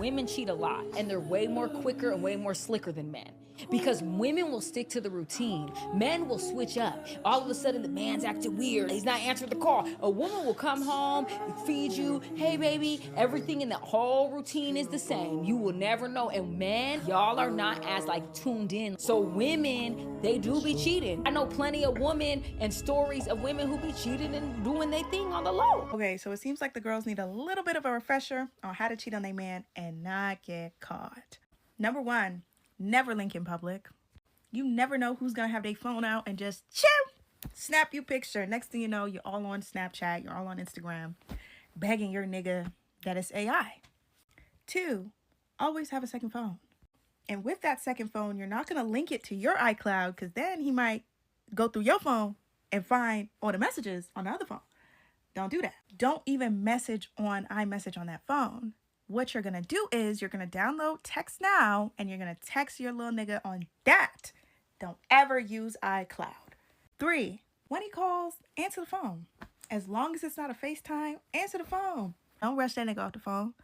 Women cheat a lot, and they're way more quicker and way more slicker than men. Because women will stick to the routine. Men will switch up. All of a sudden, the man's acting weird. He's not answering the call. A woman will come home, feed you. Hey, baby. Everything in the whole routine is the same. You will never know. And men, y'all are not as tuned in. So women, they do be cheating. I know plenty of women and stories of women who be cheating and doing their thing on the low. Okay, so it seems like the girls need a little bit of a refresher on how to cheat on their man and not get caught. Number one, never link in public. You never know who's gonna have their phone out and just snap you picture. Next thing you know, you're all on Snapchat, you're all on Instagram, begging your nigga that it's AI. Two, always have a second phone. And with that second phone, you're not gonna link it to your iCloud, because then he might go through your phone and find all the messages on the other phone. Don't do that. Don't even message on iMessage on that phone. What you're going to do is you're going to download Text Now and you're going to text your little nigga on that. Don't ever use iCloud. 3, when he calls, answer the phone. As long as it's not a FaceTime, answer the phone. Don't rush that nigga off the phone.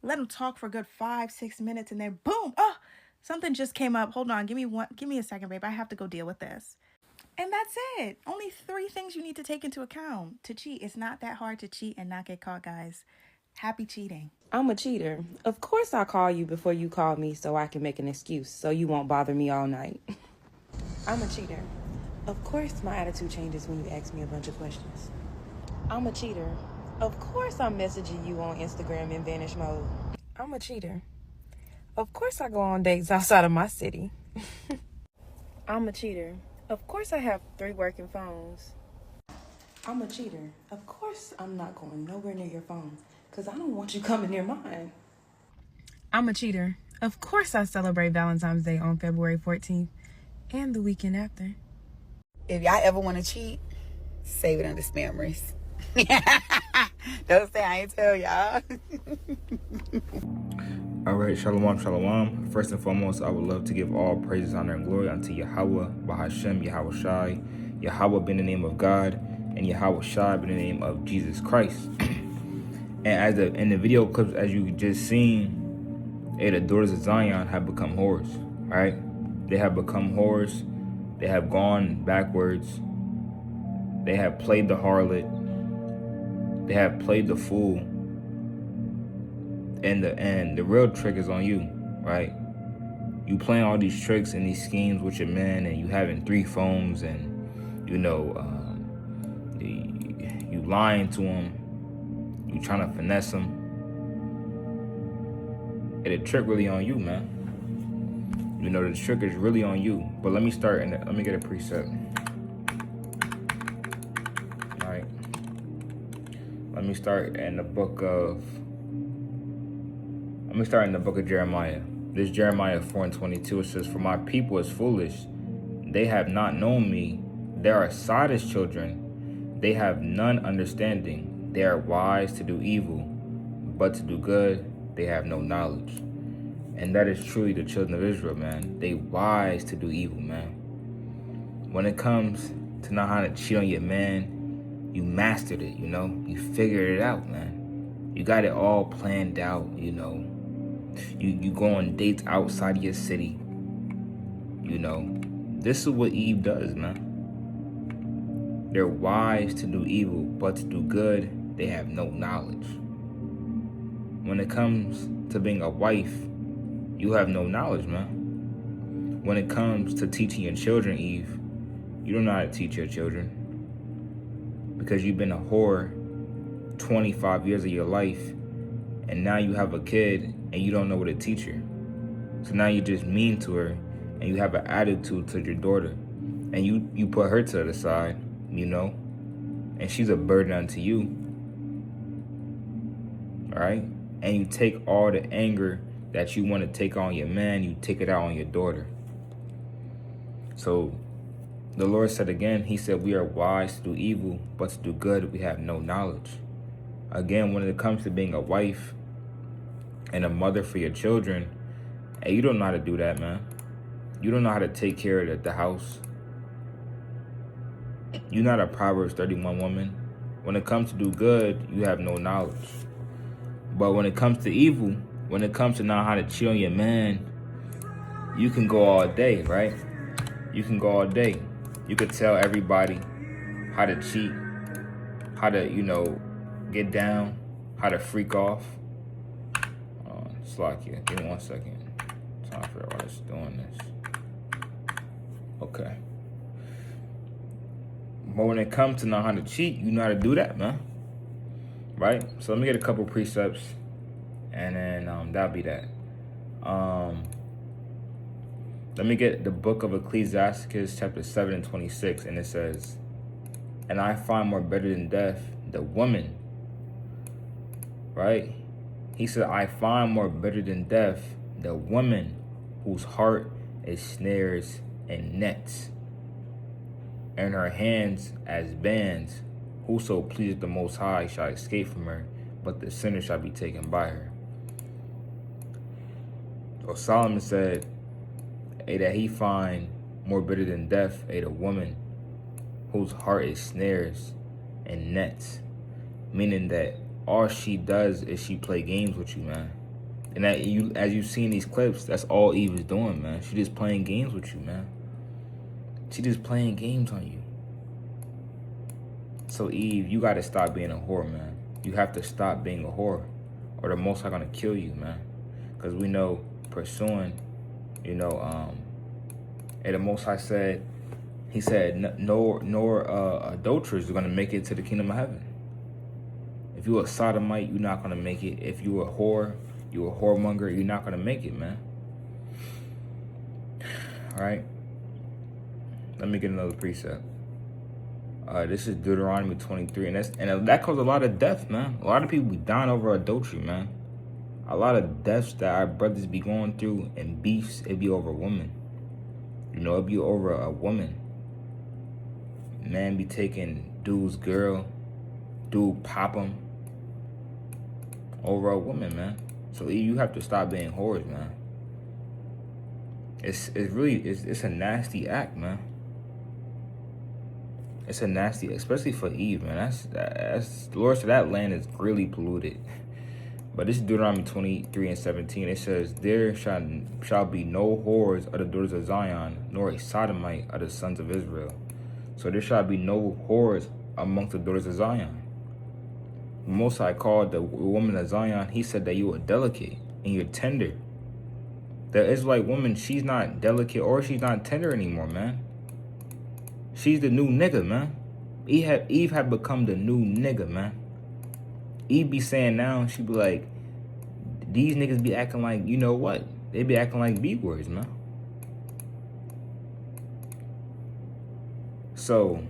Let him talk for a good 5-6 minutes and then boom, oh, something just came up. Hold on, give me a second, babe. I have to go deal with this. And that's it. Only 3 things you need to take into account to cheat. It's not that hard to cheat and not get caught, guys. Happy cheating. I'm a cheater. Of course I'll call you before you call me so I can make an excuse so you won't bother me all night. I'm a cheater. Of course my attitude changes when you ask me a bunch of questions. I'm a cheater. Of course I'm messaging you on Instagram in vanish mode. I'm a cheater. Of course I go on dates outside of my city. I'm a cheater. Of course I have 3 working phones. I'm a cheater. Of course I'm not going nowhere near your phone because I don't want you coming near mine. I'm a cheater. Of course I celebrate Valentine's Day on February 14th and the weekend after. If y'all ever want to cheat, save it under spammers. Don't say I ain't tell y'all. All right, shalom, shalom. First and foremost, I would love to give all praises, honor, and glory unto Yahweh, Bahashem, Yahweh Shai, Yahweh being the name of God, and Yahweh Shai being the name of Jesus Christ. And in the video clips, as you just seen, the daughters of Zion have become whores, right? They have become whores. They have gone backwards. They have played the harlot. They have played the fool. And the real trick is on you, right? You playing all these tricks and these schemes with your man, and you having 3 phones, and you lying to him. You trying to finesse him. And the trick really on you, man. The trick is really on you. But let me start and let me get a preset. All right. Let me start in the book of Jeremiah. This Jeremiah 4:22. It says, "For my people is foolish; they have not known me. They are sad as children; they have none understanding. They are wise to do evil, but to do good they have no knowledge." And that is truly the children of Israel, man. They wise to do evil, man. When it comes to know how to cheat on your man, you mastered it, You figured it out, man. You got it all planned out, You go on dates outside of your city. This is what Eve does, man. They're wise to do evil, but to do good, they have no knowledge. When it comes to being a wife, you have no knowledge, man. When it comes to teaching your children, Eve, you don't know how to teach your children. Because you've been a whore 25 years of your life, and now you have a kid and you don't know what to teach her. So now you're just mean to her and you have an attitude to your daughter. And you put her to the side, and she's a burden unto you. All right? And you take all the anger that you want to take on your man, you take it out on your daughter. So the Lord said again, he said, we are wise to do evil, but to do good we have no knowledge. Again, when it comes to being a wife and a mother for your children, and you don't know how to do that, man. You don't know how to take care of the house. You're not a Proverbs 31 woman. When it comes to do good, you have no knowledge. But when it comes to evil, when it comes to knowing how to cheat on your man, you can go all day, right? You can go all day. You could tell everybody how to cheat, how to, get down, how to freak off. Slakia, give me 1 second. Time for why it's doing this. Okay. But when it comes to know how to cheat, you know how to do that, man. Right? So let me get a couple precepts, and then that'll be that. Let me get the book of Ecclesiastes, chapter 7 and 26, and it says, "And I find more better than death the woman." Right? He said, "I find more better than death the woman whose heart is snares and nets, and her hands as bands. Whoso pleaseth the Most High shall escape from her, but the sinner shall be taken by her." So Solomon said, that he find more bitter than death, the woman whose heart is snares and nets, meaning that all she does is she play games with you, man. And that as you see in these clips, that's all Eve is doing, man. She just playing games with you, man. She just playing games on you. So Eve, you gotta stop being a whore, man. You have to stop being a whore, or the Most High gonna kill you, man. Because we know pursuing, and the Most High said, he said, nor adulterers are gonna make it to the kingdom of heaven. If you're a sodomite, you're not gonna make it. If you're a whore, you're a whoremonger, you're not gonna make it, man. All right. Let me get another precept. This is Deuteronomy 23, and that caused a lot of death, man. A lot of people be dying over adultery, man. A lot of deaths that our brothers be going through and beefs, it be over women. It be over a woman. Man be taking dude's girl, dude pop him over a woman, man. So you have to stop being whores, man. It's a nasty act, man. It's a nasty, especially for Eve, man. That's the Lord said that land is really polluted. But this is Deuteronomy 23 and 17. It says, "There shall be no whores of the daughters of Zion, nor a sodomite of the sons of Israel." So there shall be no whores amongst the daughters of Zion. The Most High called the woman of Zion. He said that you are delicate and you're tender. The Israelite woman, she's not delicate or she's not tender anymore, man. She's the new nigga, man. Eve had become the new nigga, man. Eve be saying now, she be like, these niggas be acting like, you know what? They be acting like B-words, man. So,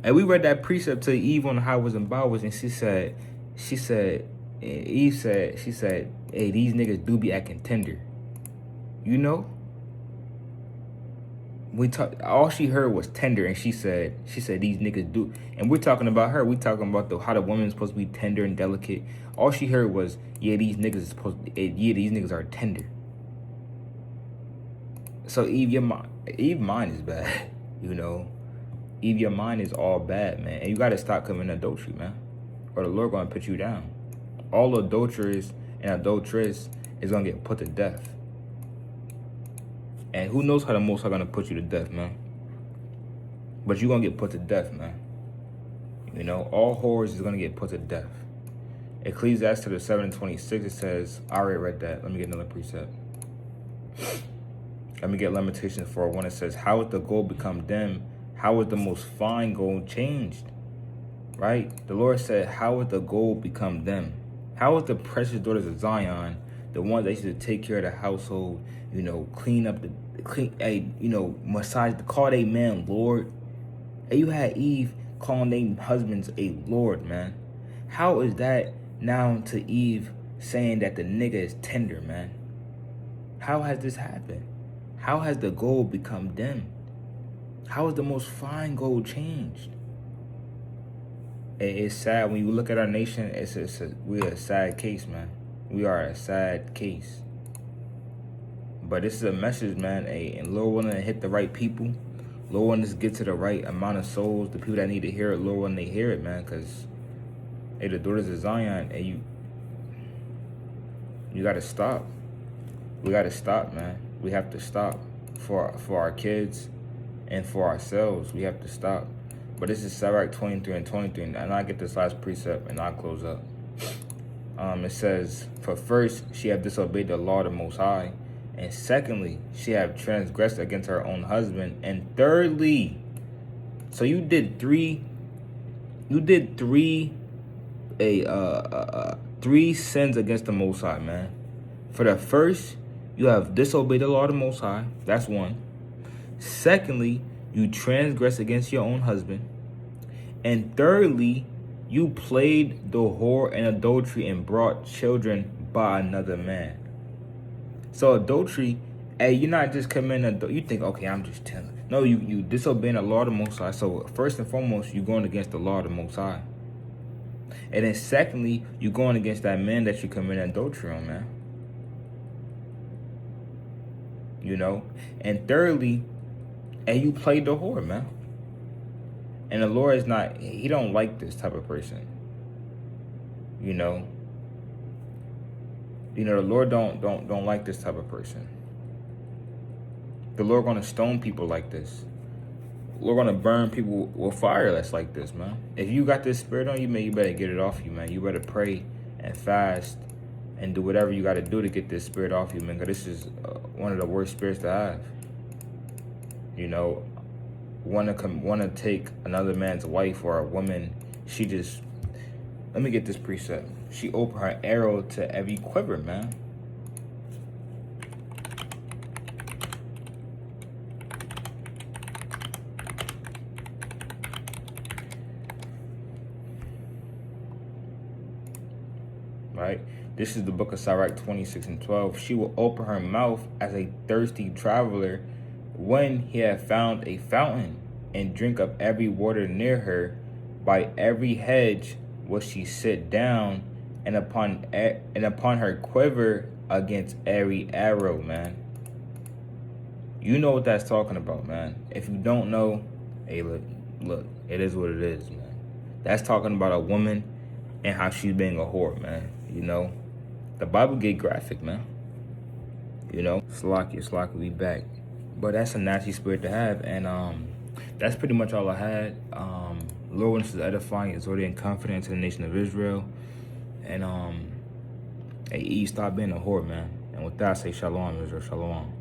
and we read that precept to Eve on the highways and byways, and she said, Eve said, hey, these niggas do be acting tender. All she heard was tender, and she said these niggas do, and we're talking about her. We're talking about how the woman's supposed to be tender and delicate. All she heard was, these niggas are tender. So Eve mind is bad, Eve, your mind is all bad, man, and you gotta stop committing adultery, man, or the Lord gonna put you down. All adulterers and adulteress is gonna get put to death. And who knows how the Most High gonna put you to death, man. But you're gonna get put to death, man. All whores is gonna get put to death. Ecclesiastes 7:26, it says, I already read that. Let me get another precept. Let me get Lamentations 4:1. It says, how is the gold become dim? How is the most fine gold changed? Right? The Lord said, how is the gold become dim? How is the precious daughters of Zion, the ones that used to take care of the household, massage, call they man Lord. And you had Eve calling their husbands a Lord, man. How is that now to Eve saying that the nigga is tender, man? How has this happened? How has the gold become dim? How is the most fine gold changed? It's sad when you look at our nation. We're a sad case, man. We are a sad case. But this is a message, man. And Lord willing to hit the right people. Lord willing to get to the right amount of souls. The people that need to hear it, Lord willing to hear it, man. Because, the daughters of Zion, and You gotta stop. We gotta stop, man. We have to stop for our kids and for ourselves. We have to stop. But this is Sirach 23 and 23, and I get this last precept and I'll close up. It says, for first, she have disobeyed the law of the Most High, and secondly, she have transgressed against her own husband, and thirdly, so you did three sins against the Most High, man. For the first, you have disobeyed the law of the Most High. That's one. Secondly, you transgress against your own husband. And thirdly, you played the whore and adultery and brought children by another man. So adultery, hey, you're not just committing you think, okay, I'm just telling. No, you disobeying the law of the Most High. So first and foremost, you're going against the law of the Most High. And then secondly, you're going against that man that you committed adultery on, man. You know? And thirdly, and you played the whore, man. And the Lord is not, he don't like this type of person. You know? You know, the Lord don't like this type of person. The Lord gonna stone people like this. We're gonna burn people with fire that's like this, man. If you got this spirit on you, man, you better get it off you, man. You better pray and fast and do whatever you gotta do to get this spirit off you, man. Because this is one of the worst spirits to have. You know, wanna take another man's wife or a woman. She just, let me get this precept. She opened her arrow to every quiver, man. Right? This is the book of Sirach 26 and 12. She will open her mouth as a thirsty traveler when he had found a fountain, and drink up every water near her. By every hedge will she sit down, and upon her quiver against every arrow, man. You know what that's talking about, man. If you don't know, hey, look, it is what it is, man. That's talking about a woman and how she's being a whore, man. You know, the Bible get graphic, man. You know, Slacky, we back. But that's a nasty spirit to have, and that's pretty much all I had. Lord wants to edify, exhorting, and confidence to the nation of Israel. And hey, Eve, stop being a whore, man. And with that, I say shalom, Israel, shalom.